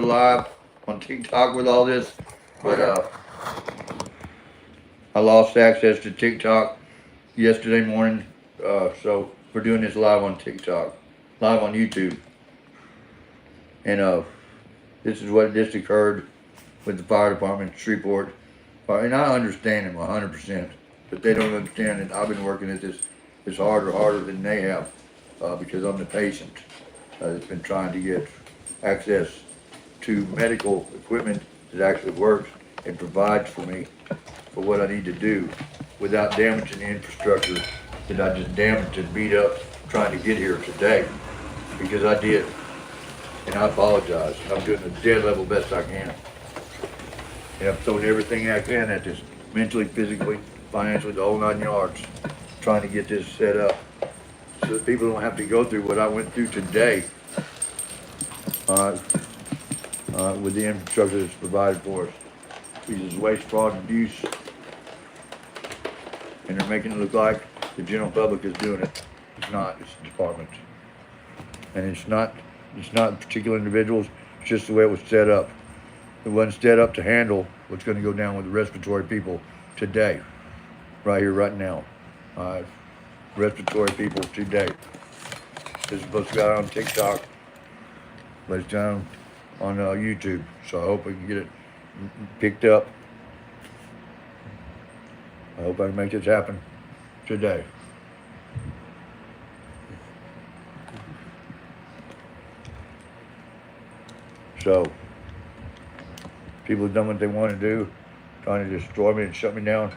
live on TikTok with all this, but I lost access to TikTok yesterday morning, so we're doing this live on TikTok, live on YouTube, and this is what just occurred with the fire department, Shreveport, and I understand them 100%, but they don't understand that I've been working at this harder than they have, because I'm the patient that's been trying to get access to medical equipment that actually works and provides for me for what I need to do without damaging the infrastructure that I just damaged and beat up trying to get here today, because I did. And I apologize. I'm doing the dead level best I can. And I've thrown everything I can at this, mentally, physically, financially, the whole 9 yards, trying to get this set up so that people don't have to go through what I went through today with the infrastructure that's provided for us. This is waste, fraud, and abuse. And they're making it look like the general public is doing it. It's not. It's the department. And it's not particular individuals. It's just the way it was set up. It wasn't set up to handle what's going to go down with the respiratory people today, right here, right now. Respiratory people today. This is supposed to go out on TikTok, but it's down on YouTube. So I hope we can get it picked up. I hope I can make this happen today. So, people have done what they want to do, trying to destroy me and shut me down.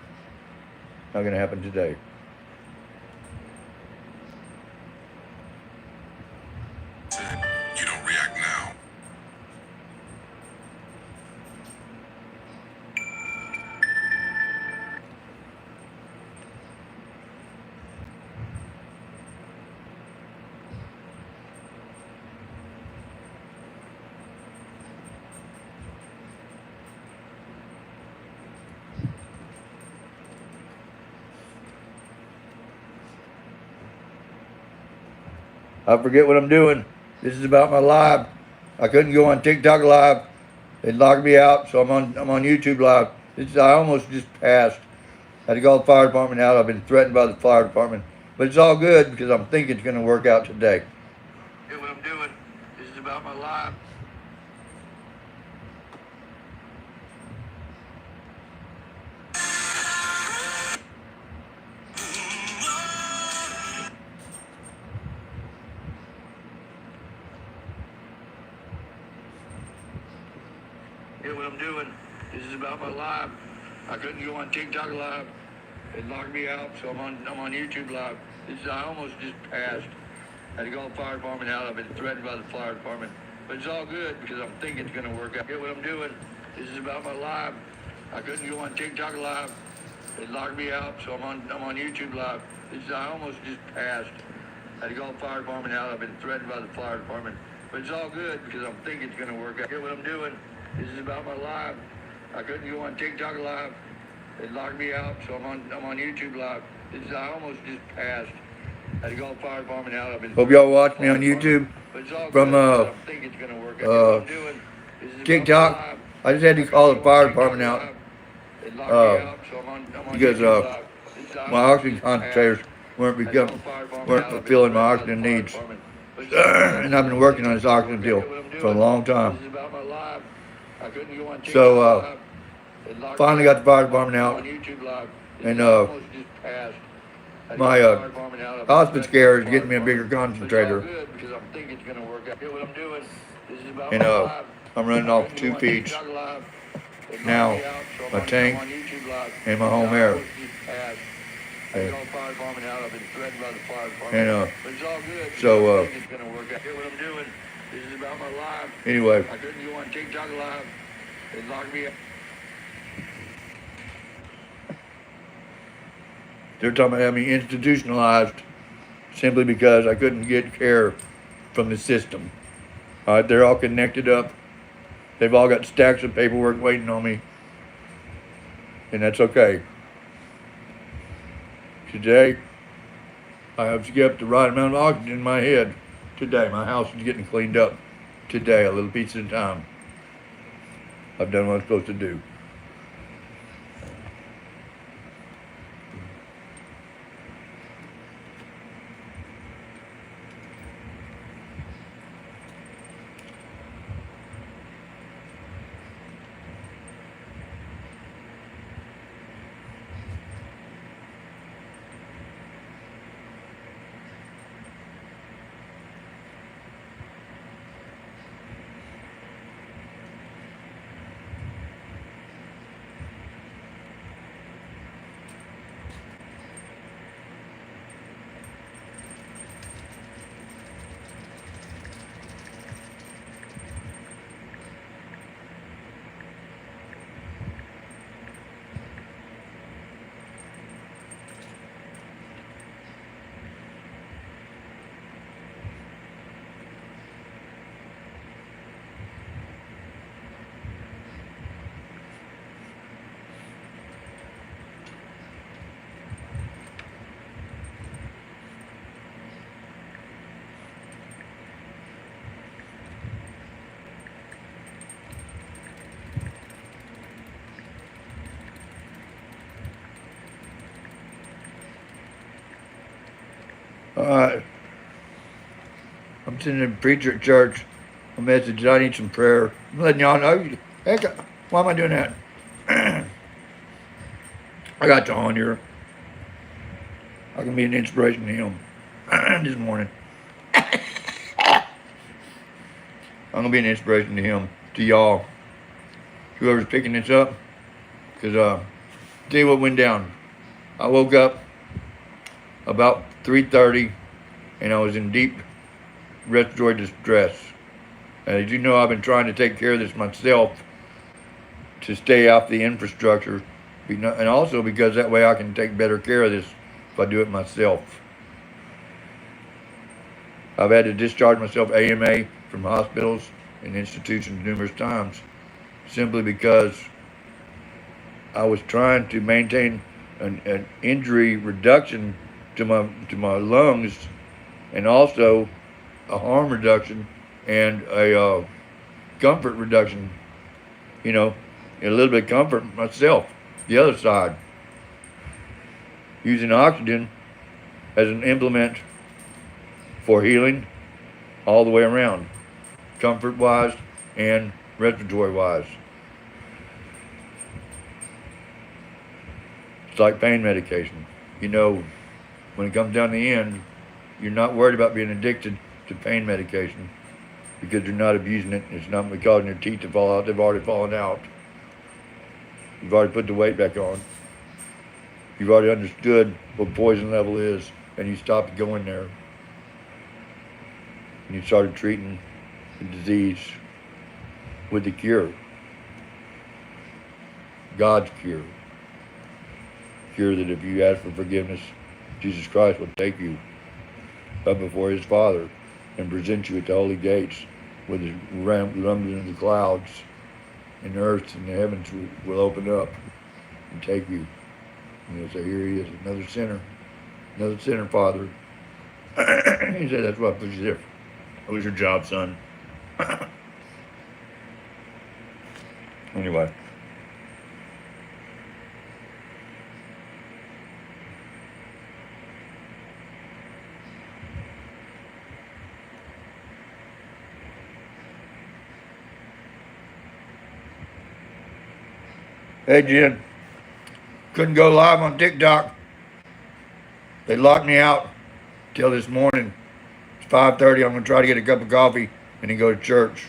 Not going to happen today. You don't react now. I forget what I'm doing. This is about my live. I couldn't go on TikTok live. They locked me out, so I'm on YouTube live. I almost just passed. I had to call the fire department out. I've been threatened by the fire department, but it's all good because I'm thinking it's going to work out today. Here's what I'm doing. This is about my live. Here's what I'm doing. This is about my live. I couldn't go on TikTok live. It locked me out, so I'm on YouTube live. I almost just passed. I had to call the fire department out. I've been threatened by the fire department, but it's all good because I'm thinking it's going to work out. Here's what I'm doing. This is about my live. I couldn't go on TikTok live. It locked me out, so I'm on YouTube live. I almost just passed. I had to call the fire department out. I've been threatened by the fire department, but it's all good because I'm thinking it's going to work out. Here's what I'm doing. This is about my live. I couldn't go on TikTok live. It locked me out, so I'm on YouTube live. I almost just passed. I had to call the fire department out. Hope y'all watch me on YouTube from TikTok. I just had to call the fire department out because my oxygen concentrators weren't fulfilling my oxygen needs, and I've been working on this oxygen deal for a long time. So finally got the fire department out, and my hospice care is getting me a bigger concentrator, and I'm running off 2 feeds now, my tank and my home air. And so anyway, they're talking about having me institutionalized simply because I couldn't get care from the system. All right, they're all connected up. They've all got stacks of paperwork waiting on me, and that's okay. Today, I have skipped the right amount of oxygen in my head. Today, my house is getting cleaned up. Today, a little piece at a time. I've done what I'm supposed to do. Alright. I'm sending a preacher at church a message that I need some prayer. I'm letting y'all know. Heck, why am I doing that? I got you on here. I can be an inspiration to him this morning. I'm gonna be an inspiration to him, to y'all, whoever's picking this up. Cause tell you what went down. I woke up about 3:30, and I was in deep respiratory distress. As you know, I've been trying to take care of this myself to stay off the infrastructure, and also because that way I can take better care of this if I do it myself. I've had to discharge myself AMA from hospitals and institutions numerous times, simply because I was trying to maintain an injury reduction to my lungs, and also a harm reduction and a comfort reduction. You know, a little bit of comfort myself. The other side, using oxygen as an implement for healing all the way around, comfort wise and respiratory wise. It's like pain medication. You know, when it comes down to the end, you're not worried about being addicted to pain medication because you're not abusing it. It's not causing your teeth to fall out. They've already fallen out. You've already put the weight back on. You've already understood what poison level is, and you stopped going there. And you started treating the disease with the cure. God's cure. Cure that if you ask for forgiveness, Jesus Christ will take you up before his Father and present you at the holy gates with his rumbling of the clouds, and the earth and the heavens will open up and take you. And he'll say, here he is, another sinner, Father. He said, that's what I put you there. That was your job, son. Anyway. Hey, Jen. Couldn't go live on TikTok. They locked me out till this morning. It's 5:30. I'm going to try to get a cup of coffee and then go to church.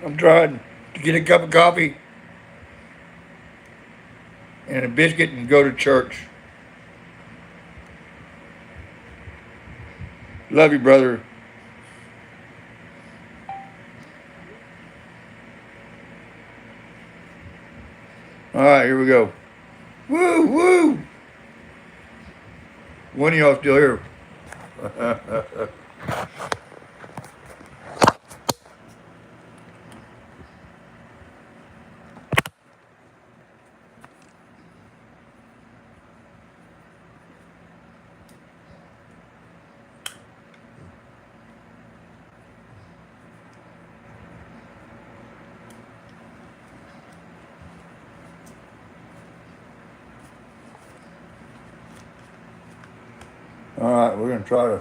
I'm trying to get a cup of coffee and a biscuit and go to church. Love you, brother. All right, here we go. Woo, woo. One of y'all still here. All right, we're gonna try to.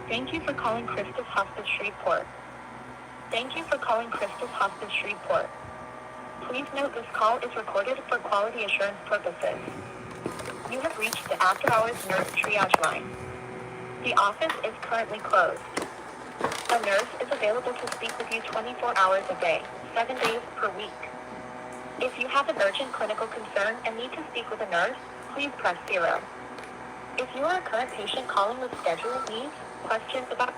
Thank you for calling Christus Hospice Shreveport. Thank you for calling Christus Hospice Shreveport. Please note this call is recorded for quality assurance purposes. You have reached the after-hours nurse triage line. The office is currently closed. A nurse is available to speak with you 24 hours a day, 7 days per week. If you have an urgent clinical concern and need to speak with a nurse, please press 0. If you are a current patient calling with scheduling needs, questions about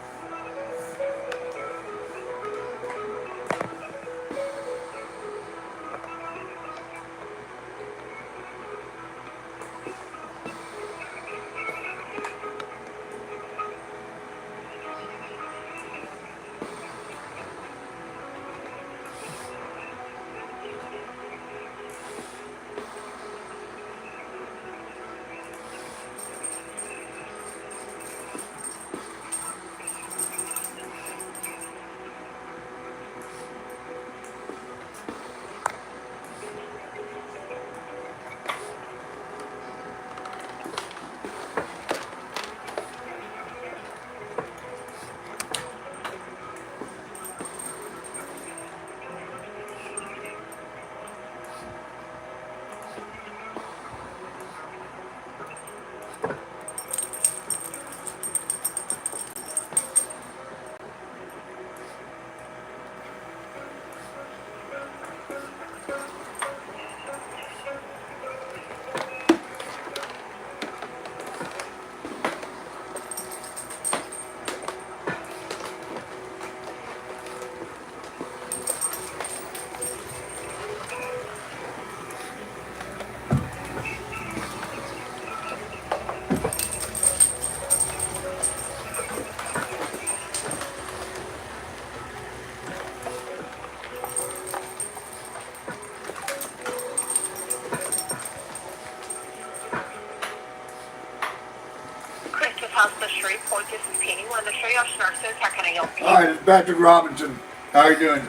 Christus Hospice Shreveport. This is Penny, one of the triage nurses. How can I help you? All right, it's Patrick Robinson. How are you doing?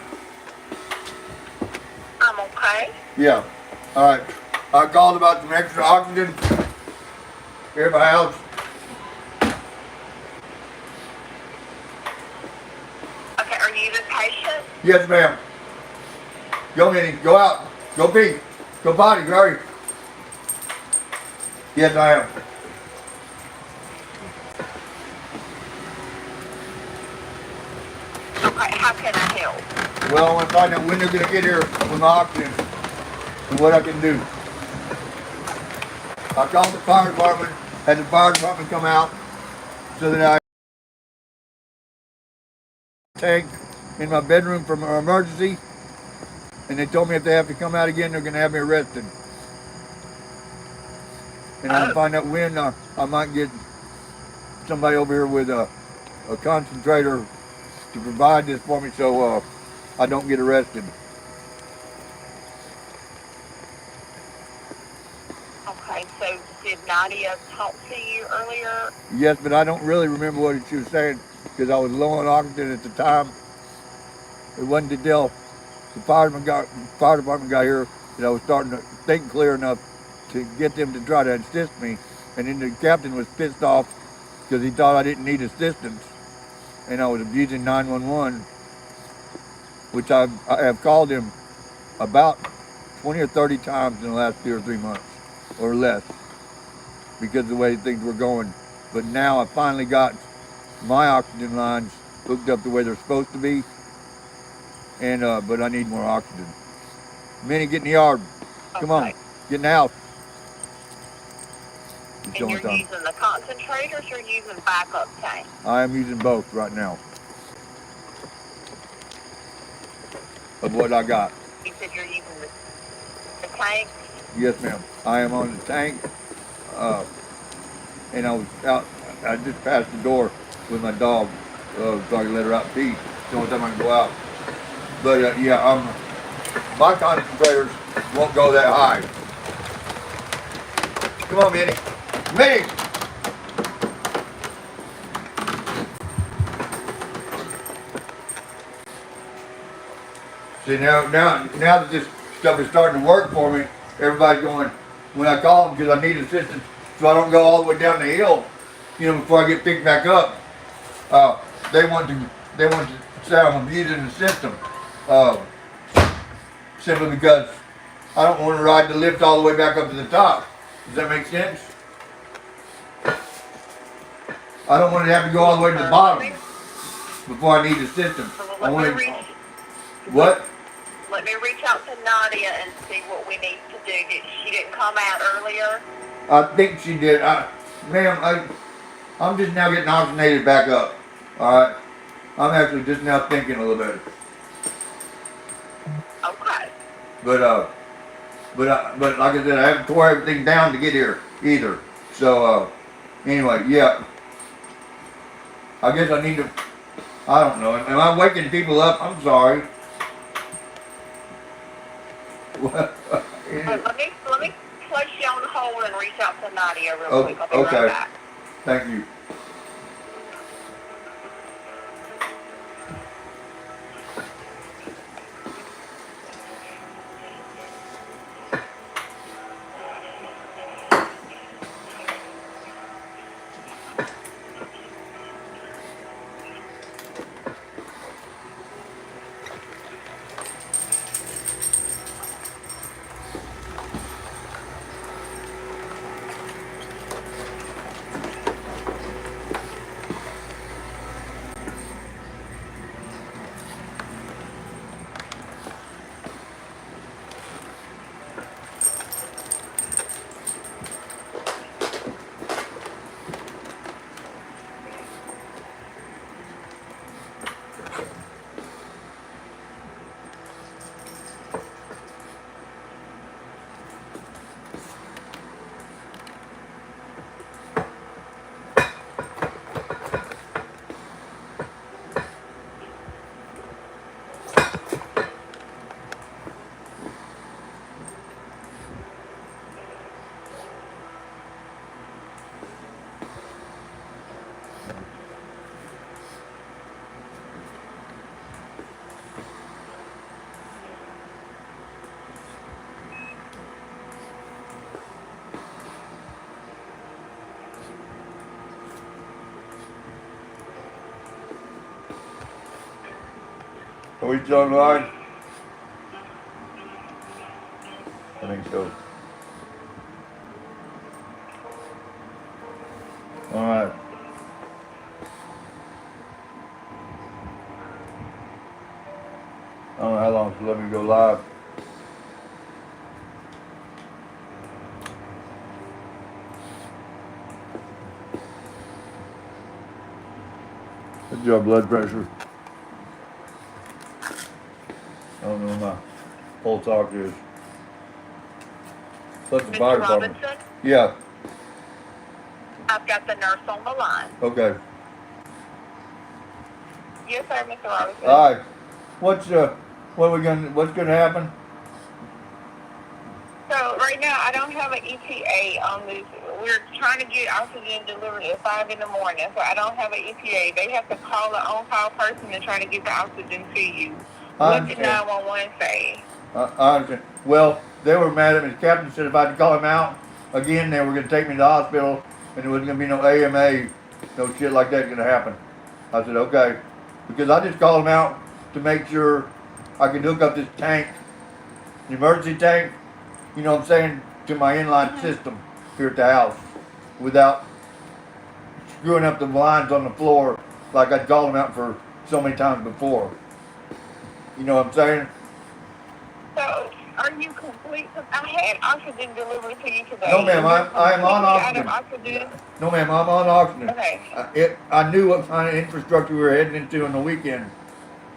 I'm okay. Yeah. All right. I called about some extra oxygen here at my house. Okay, are you the patient? Yes, ma'am. Go, Minnie. Go out. Go pee. Go potty. Hurry. Yes, I am. Okay, how can I help? Well, I want to find out when they're going to get here with my oxygen and what I can do. I called the fire department, had the fire department come out so that I tank in my bedroom from an emergency, and they told me if they have to come out again, they're going to have me arrested. And I'm going to find out when I might get somebody over here with a concentrator to provide this for me so I don't get arrested. Okay, so did Nadia talk to you earlier? Yes, but I don't really remember what she was saying because I was low on oxygen at the time. It wasn't until the fire department got here that I was starting to think clear enough to get them to try to assist me. And then the captain was pissed off because he thought I didn't need assistance and I was abusing 911, which I have called him about 20 or 30 times in the last 2 or 3 months or less because of the way things were going. But now I finally got my oxygen lines hooked up the way they're supposed to be, and but I need more oxygen. Minnie, get in the yard. Come on, get in the house. It's And you're time. using the concentrators or using backup tank? I am using both right now of what I got. You said you're using the tank? Yes, ma'am. I am on the tank, and I was out. I just passed the door with my dog, so I could let her out pee. It's the only time I can go out. But yeah, my concentrators won't go that high. Come on, Minnie. Minnie! See, now that this stuff is starting to work for me, everybody's going, when I call them because I need assistance so I don't go all the way down the hill, before I get picked back up, they want to say I'm abusing the system, simply because I don't want to ride the lift all the way back up to the top. Does that make sense? I don't want to have to go all the way to the bottom before I need assistance. I want to. What? Let me reach out to Nadia and see what we need to do. She didn't come out earlier? I think she did. Ma'am, I'm just now getting oxygenated back up. Alright? I'm actually just now thinking a little bit. Okay. But like I said, I haven't tore everything down to get here either. So, anyway, yeah. I guess I need to, I don't know. Am I waking people up? I'm sorry. Let me place you on hold and reach out to Nadia real quick. I'll be right back. Thank you. Are we still online? I think so. Alright. I don't know how long to let me go live. What's your blood pressure? don't know who my pulse ox is. Plus the Mr. fire department. Robinson, Yeah, I've got the nurse on the line. okay. Yes, sir, Mr. Robinson. Alright, what's gonna happen? So right now, I don't have an ETA on this. We're trying to get oxygen delivered at 5 in the morning, so I don't have an ETA. They have to call an on-call person and try to get the oxygen to you. I What did understand. 911 say? I understand. Well, they were mad at me. The captain said if I had to call him out again, they were gonna take me to the hospital and there wasn't gonna be no AMA, no shit like that gonna happen. I said, okay. Because I just called him out to make sure I could hook up this tank, the emergency tank, you know what I'm saying, to my inline system here at the house without screwing up the lines on the floor like I'd called him out for so many times before. You know what I'm saying? So, are you complete? 'Cause I had oxygen delivered to you today. No, ma'am, I am on Completely out oxygen. of oxygen? No, ma'am, I'm on oxygen. Okay. I knew what kind of infrastructure we were heading into on the weekend.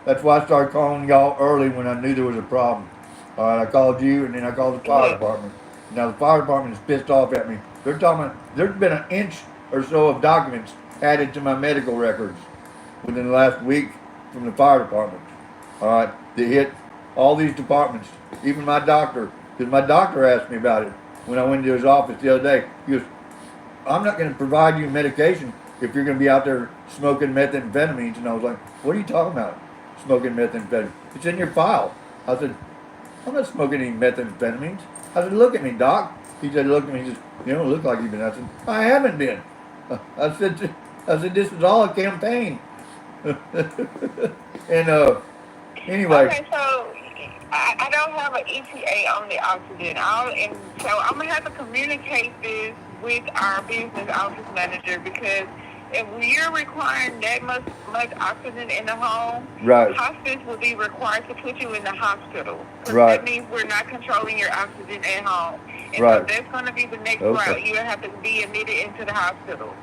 That's why I started calling y'all early when I knew there was a problem. All right, I called you and then I called the fire department. Now the fire department is pissed off at me. They're talking about there's been an inch or so of documents added to my medical records within the last week from the fire department. All right, they hit all these departments, even my doctor, because my doctor asked me about it when I went to his office the other day. He goes, I'm not going to provide you medication if you're going to be out there smoking methamphetamines. And I was like, what are you talking about? Smoking methamphetamine? It's in your file. I said, I'm not smoking any methamphetamines. I said, look at me, doc. He said, look at me. He said, you don't look like you've been. I said, I haven't been. I said, this is all a campaign. And anyway. Okay, so I don't have an ETA on the oxygen. And so I'm gonna have to communicate this with our business office manager because if you're requiring that much oxygen in the home, Right. hospice will be required to put you in the hospital. Right. That means we're not controlling your oxygen at home. And Right. so that's going to be the next Okay. route. You have to be admitted into the hospital.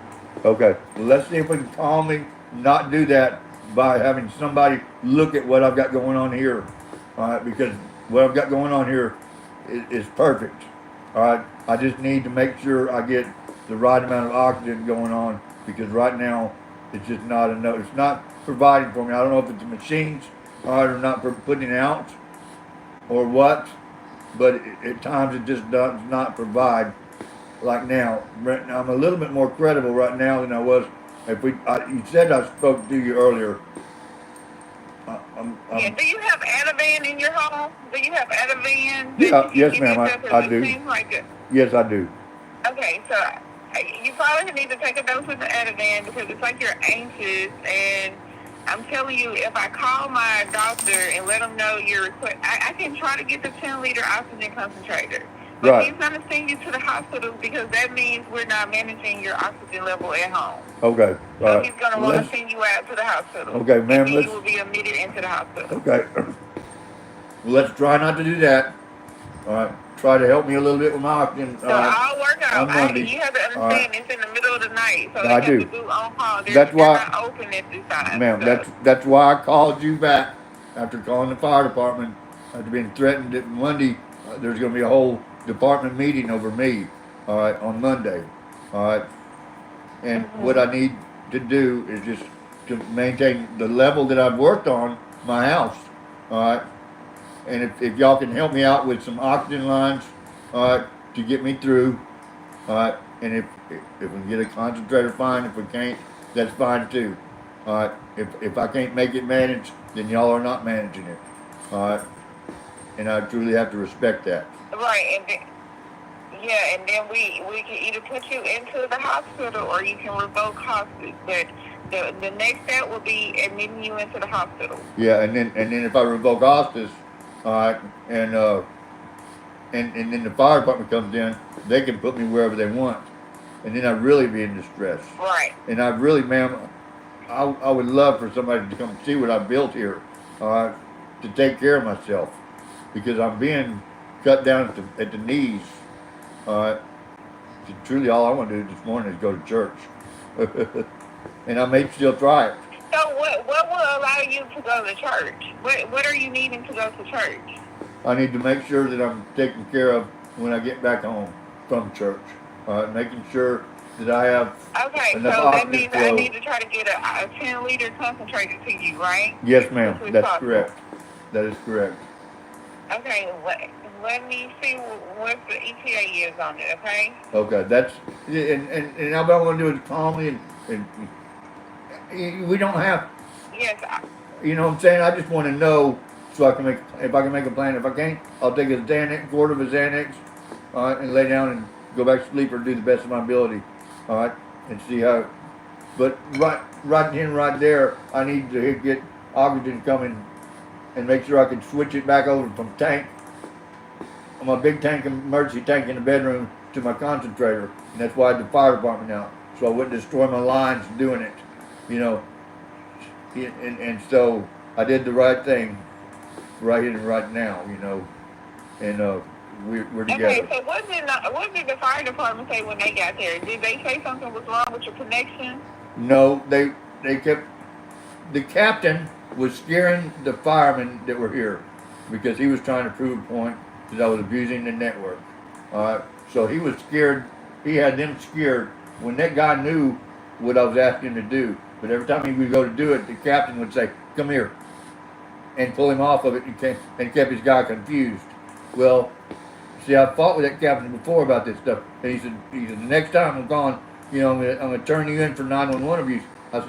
Okay, well, let's see if we can calmly not do that by having somebody look at what I've got going on here. All right, because what I've got going on here is perfect. All right, I just need to make sure I get the right amount of oxygen going on because right now it's just not enough. It's not providing for me. I don't know if it's the machines are not putting it out or what, but at times it just does not provide. Like now, I'm a little bit more credible right now than I was. You said I spoke to you earlier. Yeah. Do you have Ativan in your home? Do you have Ativan? Yeah, yes, ma'am. I do. Seems like it. Yes, I do. Okay, so you probably need to take a dose of the Ativan because it's like you're anxious. And I'm telling you, if I call my doctor and let him know your request, I can try to get the 10-liter oxygen concentrator. But Right. he's going to send you to the hospital because that means we're not managing your oxygen level at home. Okay. So All right. he's going to want to send you out to the hospital. Okay, ma'am, And then let's- you will be admitted into the hospital. Okay. Well, let's try not to do that. All right. Try to help me a little bit with my oxygen. So I'll work out. on Monday. You have to understand All right. it's in the middle of the night, so I they have do. to do on call. That's why- they're not open at this time. Ma'am, so. that's why I called you back after calling the fire department. I'd been threatened that Monday there's going to be a whole department meeting over me. All right, on Monday. All right, and what I need to do is just to maintain the level that I've worked on my house. All right, and if y'all can help me out with some oxygen lines, all right, to get me through. All right, and if we can get a concentrator, fine. If we can't, that's fine too. All right, if I can't make it managed, then y'all are not managing it. All right, and I truly have to respect that. Right, and then we can either put you into the hospital or you can revoke hospice. But the next step will be admitting you into the hospital. Yeah, and then if I revoke hospice, all right, and then the fire department comes in, they can put me wherever they want, and then I'd really be in distress. Right. And I really, ma'am, I would love for somebody to come see what I built here, all right, to take care of myself, because I'm being cut down at the knees, all right. Truly, all I want to do this morning is go to church, and I may still try it. So what will allow you to go go to church? What are you needing to go to church? I need to make sure that I'm taken care of when I get back home from church. Making sure that I have Okay, enough so that oxygen means I flow. need to try to get a 10-liter concentrator to you, right? Yes, ma'am. As soon as That's possible. correct. That is correct. Okay, let me see what the ETA is on it, okay? Okay, that's and all I'm gonna do is call me and we don't have, Yes, you know what I'm saying? I just want to know so I can make, if I can make a plan. If I can't, I'll take a Xanax, quart of a Xanax, and lay down and go back to sleep or do the best of my ability, all right, and see how. But right there, I need to get oxygen coming and make sure I can switch it back over from tank, my big tank, emergency tank in the bedroom, to my concentrator, and that's why I had the fire department out, so I wouldn't destroy my lines doing it, you know. And so I did the right thing, right here and right now, you know, and we're together. okay, so what did the fire department say when they got there? Did they say something was wrong with your connection? No, they kept, the captain was scaring the firemen that were here because he was trying to prove a point that I was abusing the network. So he was scared. He had them scared when that guy knew what I was asking him to do. But every time he would go to do it, the captain would say, "Come here," and pull him off of it, and kept his guy confused. Well, see, I fought with that captain before about this stuff, and he said the next time I'm gone, you know, I'm gonna turn you in for 911 abuse. I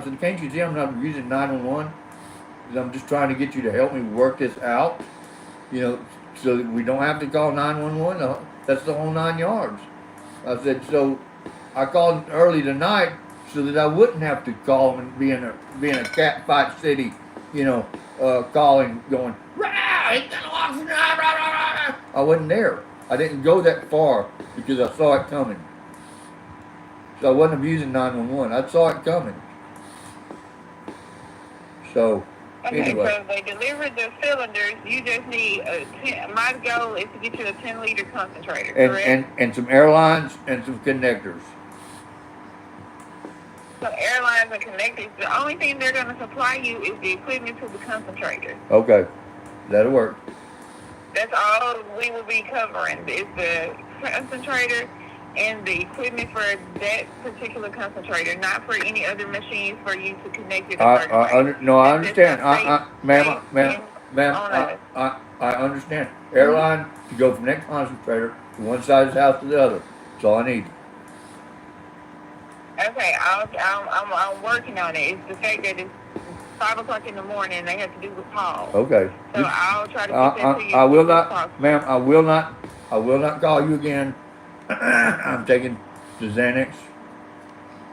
said, can't you see I'm not abusing 911? I'm just trying to get you to help me work this out, you know, so that we don't have to call 911. That's the whole 9 yards. I said, so I called early tonight so that I wouldn't have to call and be in a cat fight city, you know, calling, going, rah, he's gonna walk from rah, rah, rah, rah. I wasn't there. I didn't go that far because I saw it coming. So I wasn't abusing 911. I saw it coming. So, Okay, anyway. so they delivered the cylinders. You just need my goal is to get you a 10-liter concentrator, correct? And some airlines and some connectors. So airlines and connectors, the only thing they're going to supply you is the equipment to the concentrator. Okay, that'll work. That's all we will be covering is the concentrator and the equipment for that particular concentrator, not for any other machines for you to connect it. I understand. Ma'am, I understand. Airline to go from that concentrator to one side of the house to the other. That's all I need. Okay, I'm working on it. It's the fact that it's 5 o'clock in the morning and they have to do the call. Okay. So I'll try to get that to you. I will not, ma'am, I will not call you again. I'm taking the Xanax.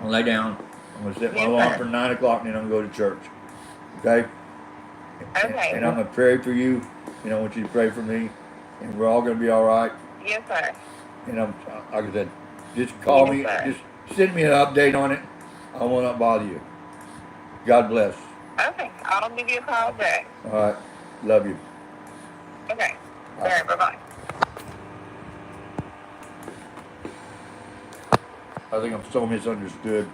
I'll lay down. I'm going to set my alarm for 9 o'clock and then I'm going to go to church. Okay? Okay. And I'm going to pray for you. And I want you to pray for me. And we're all going to be all right. Yes, sir. And I'm, like I said, just call me. Sir. Just send me an update on it. I will not bother you. God bless. Okay. I'll give you a call back. All right. Love you. Okay. All right. Bye-bye. I think I'm so misunderstood.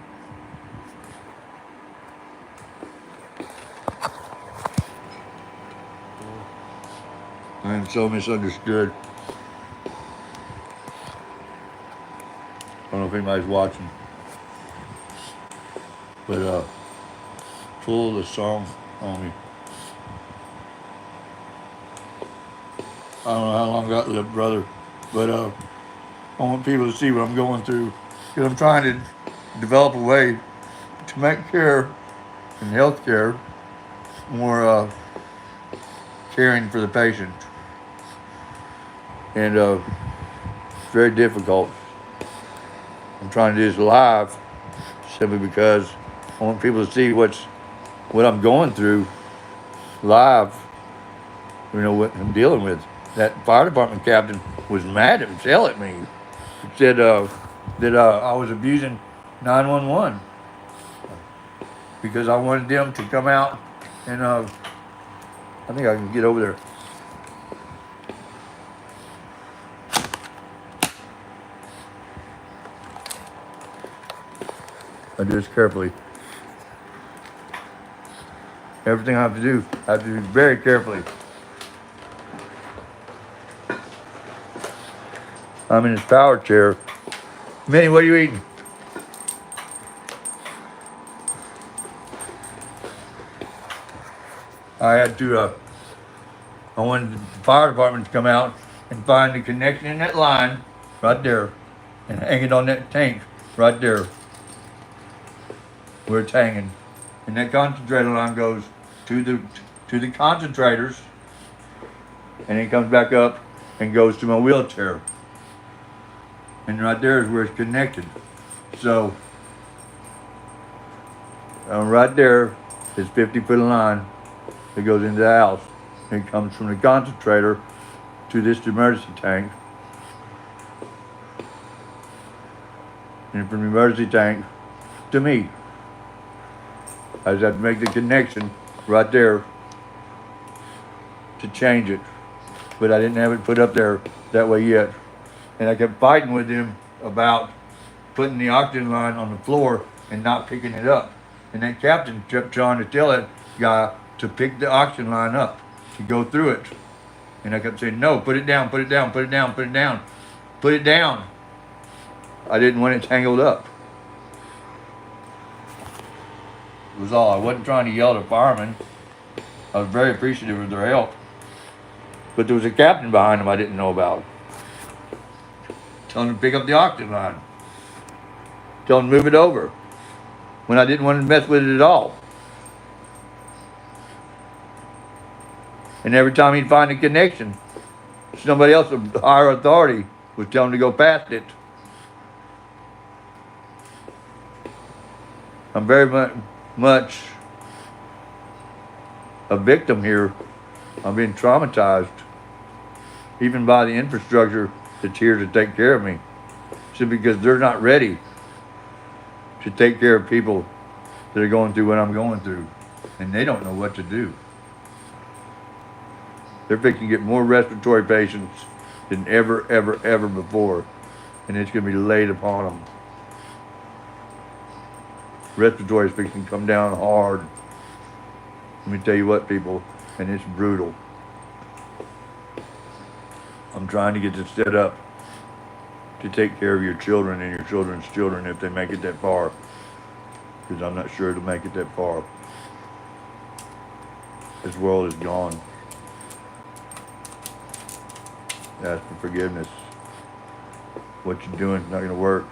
I am so misunderstood. I don't know if anybody's watching. But pull the song on me. I don't know how long I got left, brother. But I want people to see what I'm going through. Because I'm trying to develop a way to make care and healthcare more caring for the patient. And it's very difficult. I'm trying to do this live simply because I want people to see what I'm going through live, you know, what I'm dealing with. That fire department captain was mad at hell at me. He said that I was abusing 911 because I wanted them to come out and I think I can get over there. I do this carefully. Everything I have to do very carefully. I'm in his power chair. Minnie, what are you eating? I wanted the fire department to come out and find the connection in that line right there and hang it on that tank right there where it's hanging. And that concentrator line goes to the concentrators and it comes back up and goes to my wheelchair. And right there is where it's connected. So right there is 50-foot line that goes into the house. And it comes from the concentrator to this emergency tank. And from the emergency tank to me. I just have to make the connection right there to change it. But I didn't have it put up there that way yet. And I kept fighting with him about putting the oxygen line on the floor and not picking it up. And that captain kept trying to tell that guy to pick the oxygen line up, to go through it. And I kept saying, no, put it down, put it down, put it down, put it down, put it down. I didn't want it tangled up. It was all. I wasn't trying to yell at firemen. I was very appreciative of their help. But there was a captain behind them I didn't know about. Telling them to pick up the oxygen line. Telling them to move it over. When I didn't want to mess with it at all. And every time he'd find a connection, somebody else of higher authority was telling him to go past it. I'm very much a victim here. I'm being traumatized, even by the infrastructure that's here to take care of me. Simply because they're not ready to take care of people that are going through what I'm going through. And they don't know what to do. They're fixing to get more respiratory patients than ever before. And it's going to be laid upon them. Respiratory is fixing to come down hard. Let me tell you what, people, and it's brutal. I'm trying to get this set up to take care of your children and your children's children if they make it that far. Because I'm not sure to make it that far. This world is gone. Ask for forgiveness. What you're doing is not going to work.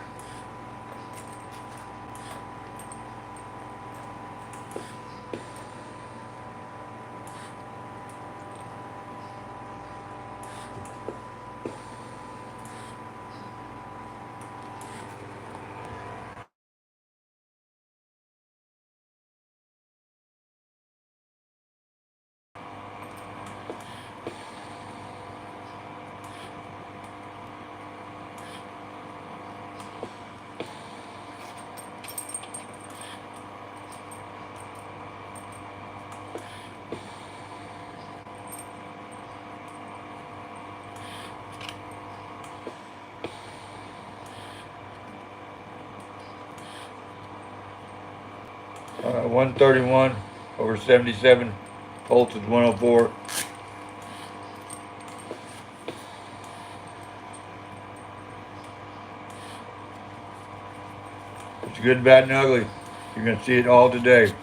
Uh, 131 over 77, pulse is 104. It's good, bad, and ugly. You're going to see it all today.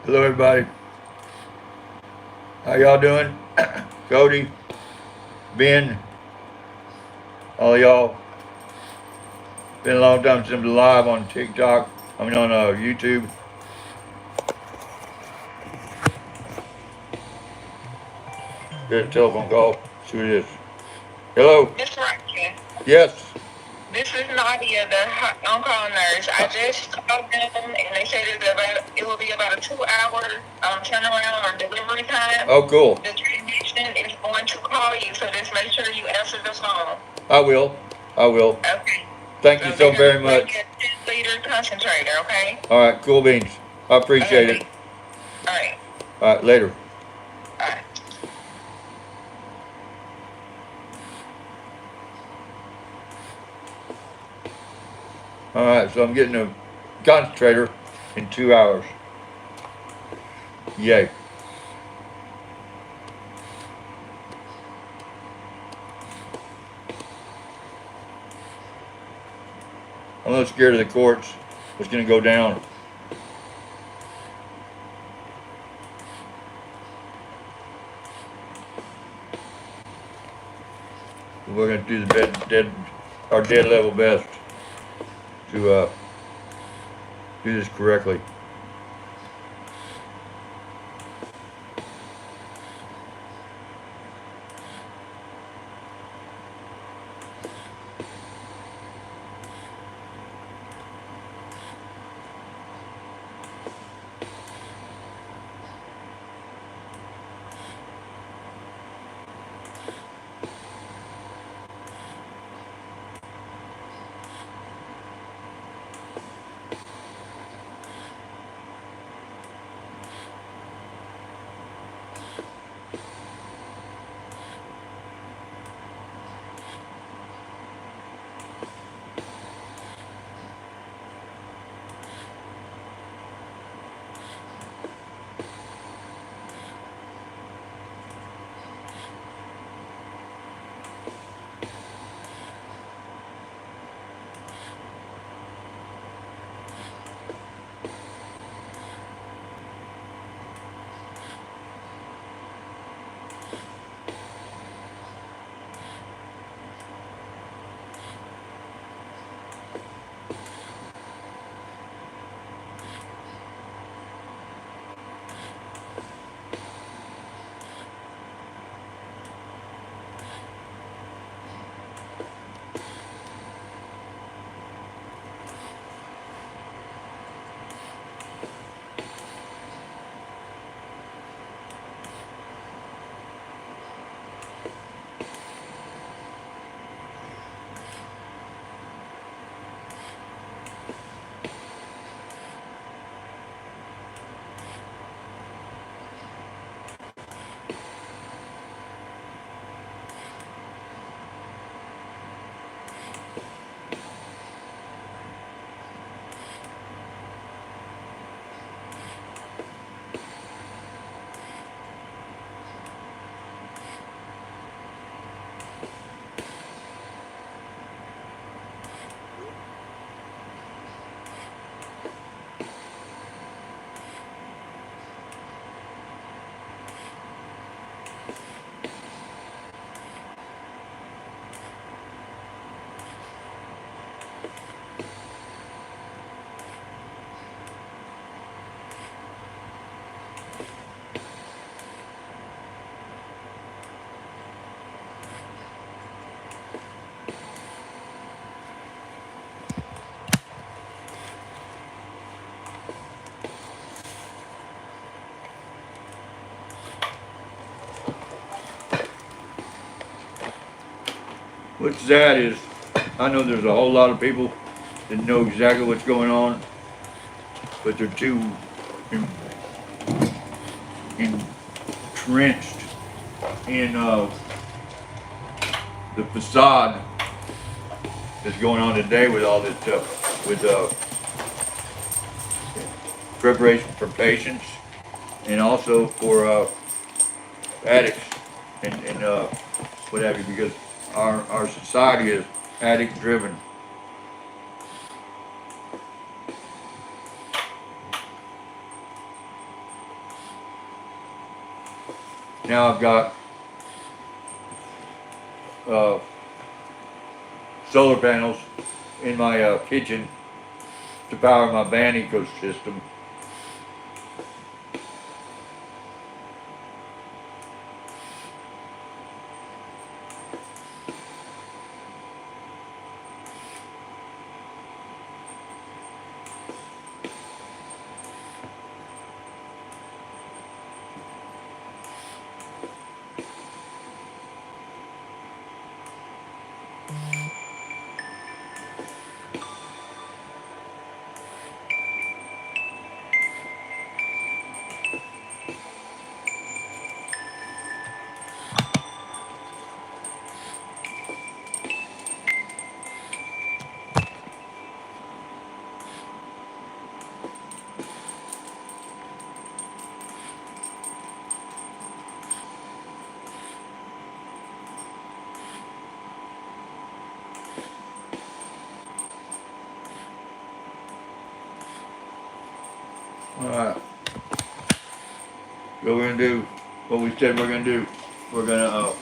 Hello, everybody. How y'all doing? Cody, Ben, all y'all. Been a long time since I've been live on TikTok. I mean on YouTube. Get a telephone call. See who it is. Hello. Miss Rocky, Yes. this is Nadia, the on-call nurse. I just called them and they said it will be about a 2-hour turnaround or delivery time. Oh, cool. The technician is going to call you, so just make sure you answer the phone. I will. Okay. Thank you so they're very gonna bring much. you a 10-liter concentrator, okay? All right, cool beans. I appreciate it. All right. All right, later. All right. All right, so I'm getting a concentrator in 2 hours. Yay. I'm a little scared of the courts. What's gonna go down. We're gonna do the our dead level best to do this correctly. What's sad is, I know there's a whole lot of people that know exactly what's going on, but they're too entrenched in the facade that's going on today with all this stuff, with preparation for patients and also for addicts and what have you, because our society is addict driven. Now I've got solar panels in my kitchen to power my van ecosystem. Alright. So we're gonna do what we said we're gonna do. We're gonna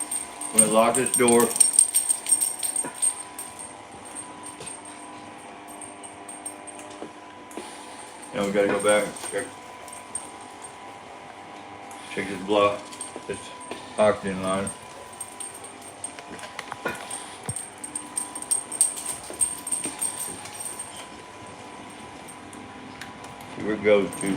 lock this door. And we gotta go back and check this block, this oxygen line. See where it goes to.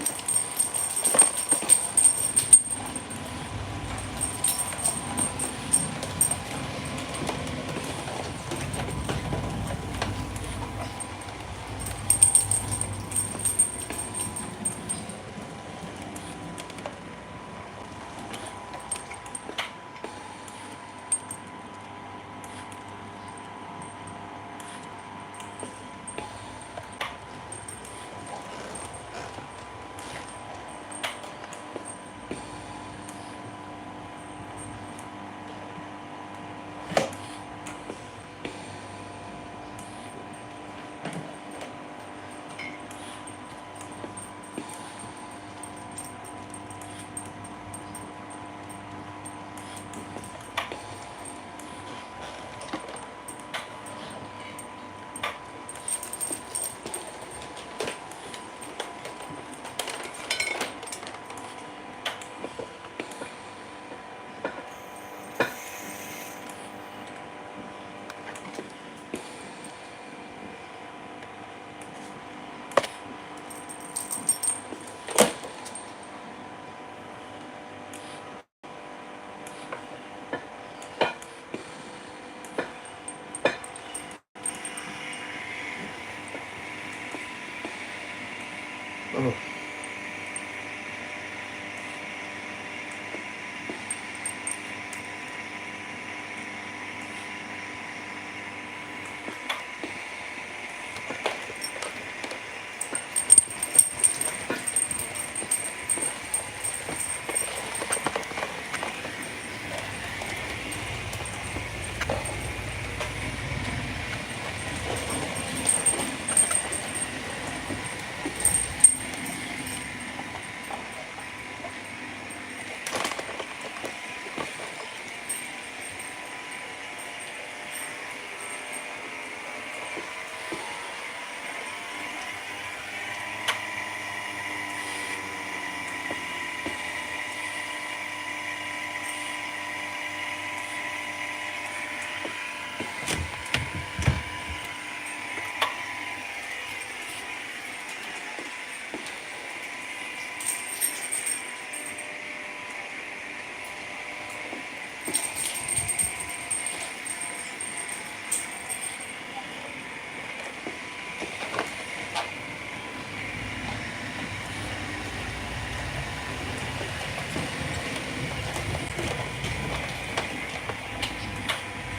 Oh.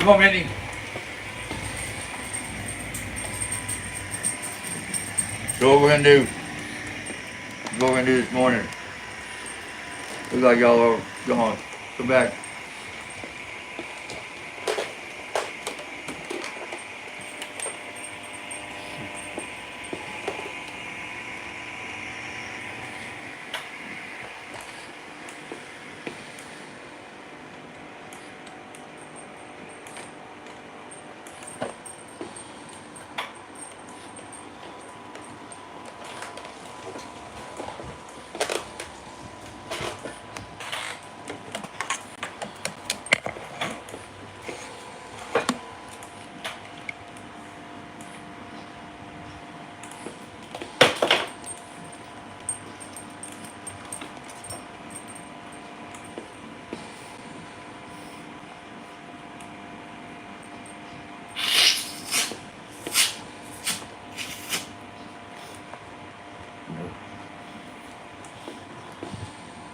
Come on, Mindy. So what we're gonna do, what we're gonna do this morning. Looks like y'all are gone. Come back.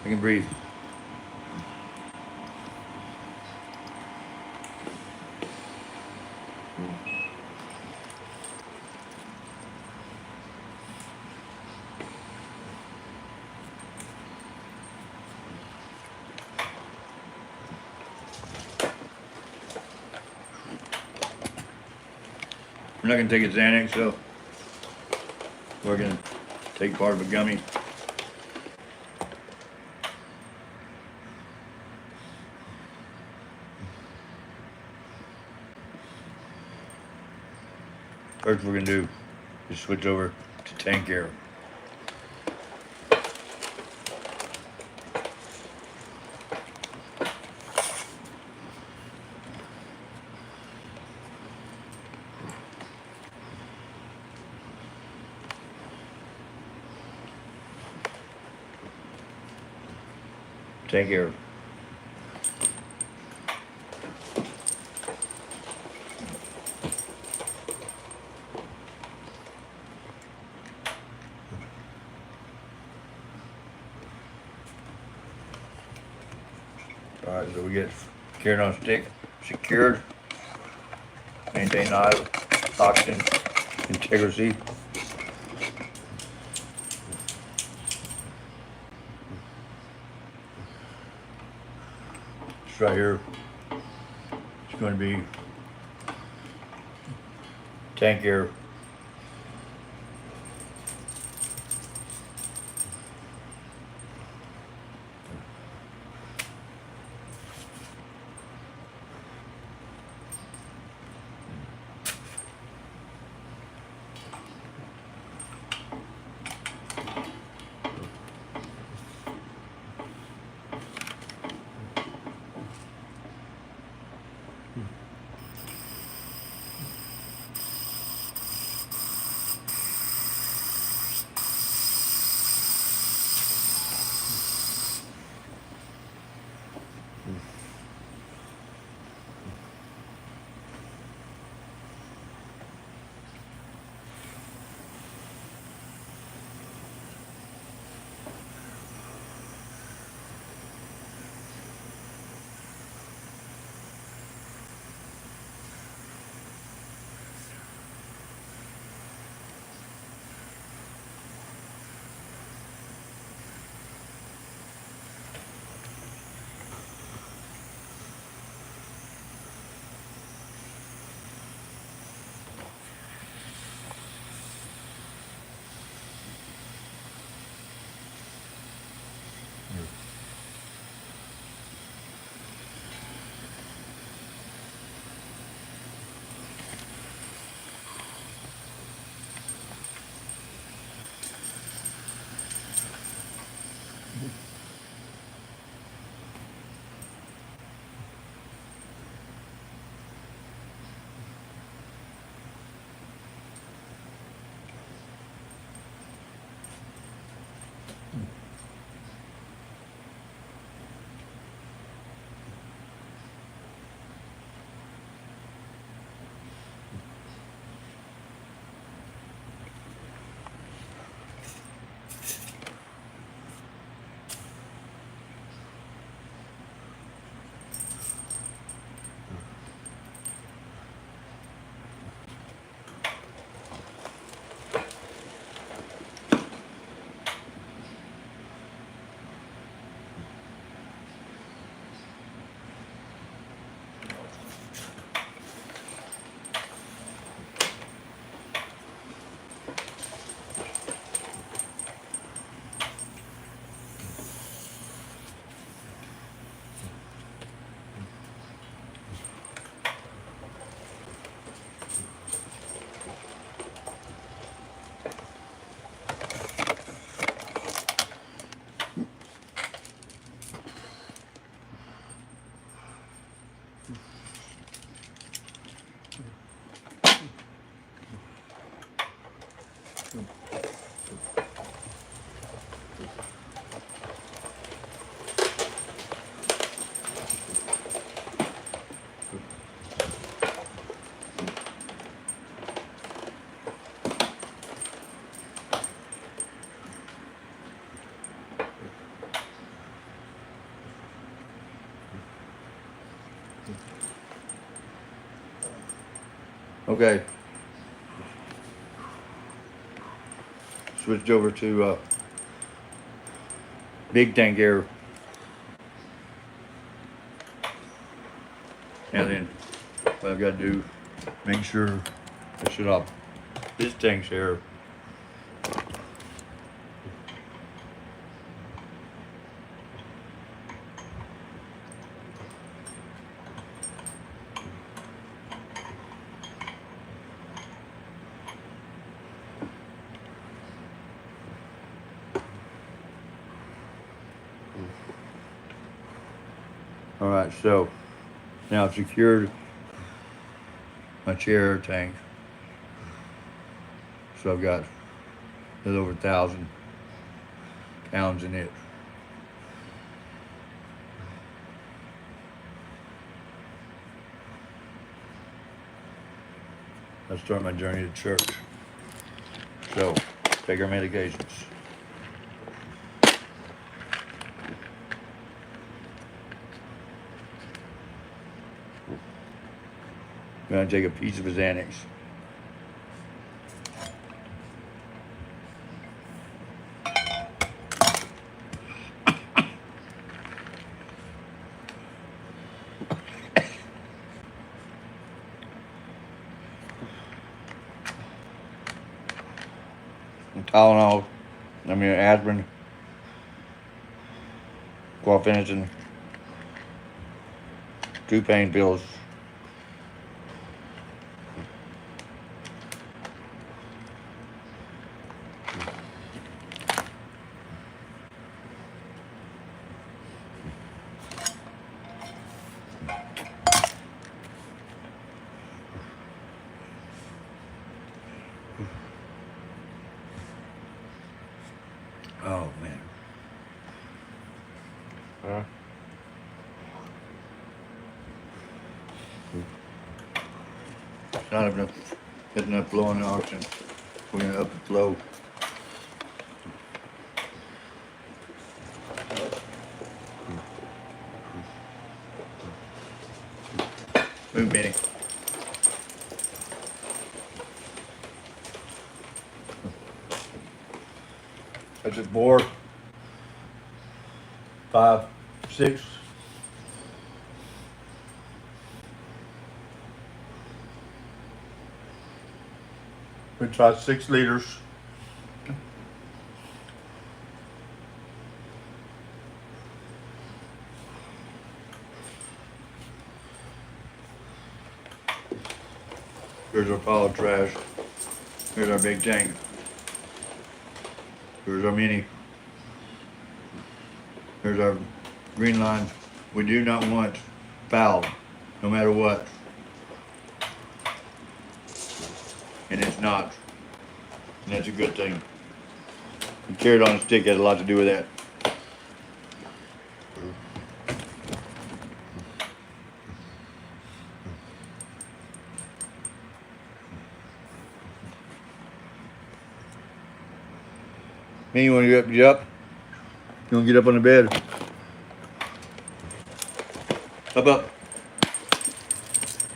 I can breathe. We're not gonna take a Xanax, so we're gonna take part of a gummy. First we're gonna do is switch over to tank air. Tank air. Alright, so we get carried on stick secured. Maintain oxygen integrity. This right here is going to be tank air. Okay. Switched over to big tank air. And then what I've got to do, make sure I shut off this tank's air. Alright, so now I've secured my chair tank. So I've got a little over 1,000 pounds in it. I'll start my journey to church. So, take our medications. I'm gonna take a piece of his Xanax. Tylenol, aspirin, guaifenesin, 2 pain pills. Oh man. Not enough flow in the oxygen. We're gonna up the flow. Move, Benny. That's it, 4, 5, 6. We try 6 liters. Here's our pile of trash. Here's our big tank. Here's our mini. Here's our green line. We do not want foul, no matter what. And it's not. And that's a good thing. The carrot on a stick has a lot to do with that. Me, you wanna get up? You wanna get up on the bed? Up.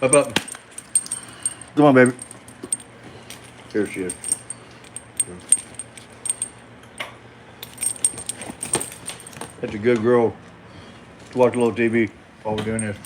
Up. Come on, baby. Here she is. That's a good girl to watch a little TV while we're doing this.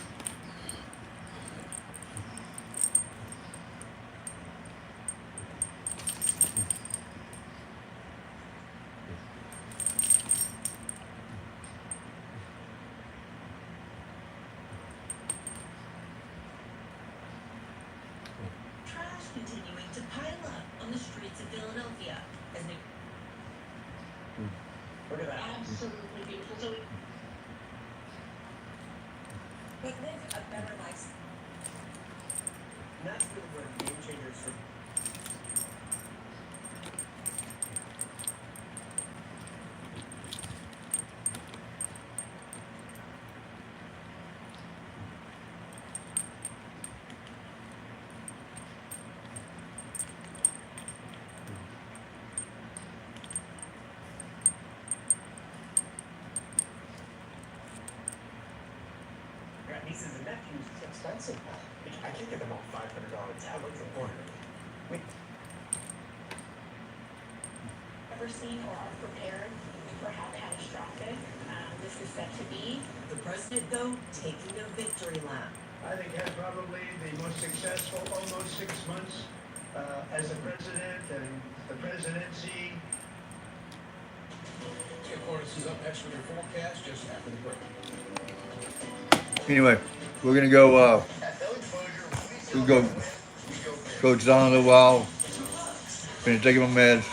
Continuing to pile up on the streets of Philadelphia as they Look at that. absolutely beautiful. So but live a better life. And that's really where game changers for got nieces and nephews. It's expensive. I can't get them all $500 tablets in order. Wait, Ever seen or are prepared for how catastrophic this is set to be. the president, though, taking a victory lap. I think had probably the most successful almost 6 months as a president and the presidency. Of course, is up next with your forecast just after the break. Anyway, we're gonna go, we'll go coach on a little while. Finish taking my meds.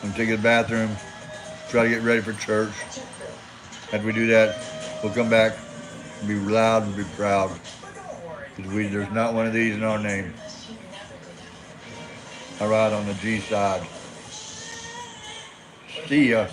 I'm gonna take to the bathroom. Try to get ready for church. After we do that, we'll come back, Be loud and be proud. 'Cause there's not one of these in our name. I ride on the G side. See ya.